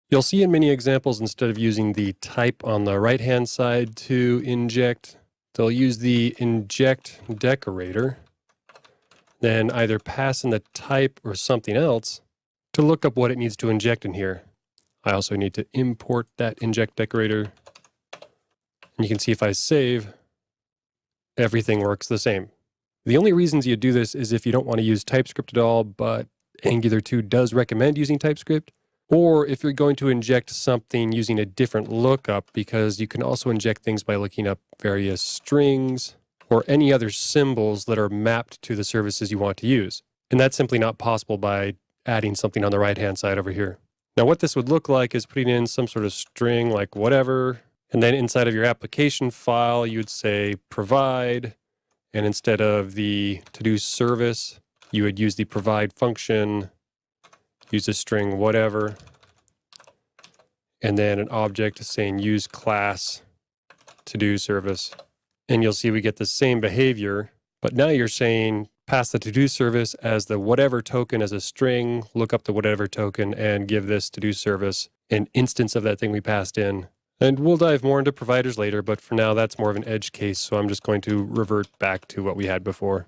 You'll see in many examples, instead of using the type on the right-hand side to inject, they'll use the inject decorator, then either pass in the type or something else to look up what it needs to inject in here. I also need to import that inject decorator. And you can see if I save, everything works the same. The only reasons you do this is if you don't want to use TypeScript at all, but Angular 2 does recommend using TypeScript, or if you're going to inject something using a different lookup, because you can also inject things by looking up various strings or any other symbols that are mapped to the services you want to use. And that's simply not possible by adding something on the right-hand side over here. Now what this would look like is putting in some sort of string like whatever, and then inside of your application file, you'd say provide, and instead of the to-do service, you would use the provide function, use a string whatever, and then an object saying use class to-do service. And you'll see we get the same behavior, but now you're saying pass the to-do service as the whatever token as a string, look up the whatever token, and give this to-do service an instance of that thing we passed in. And we'll dive more into providers later, but for now that's more of an edge case, so I'm just going to revert back to what we had before.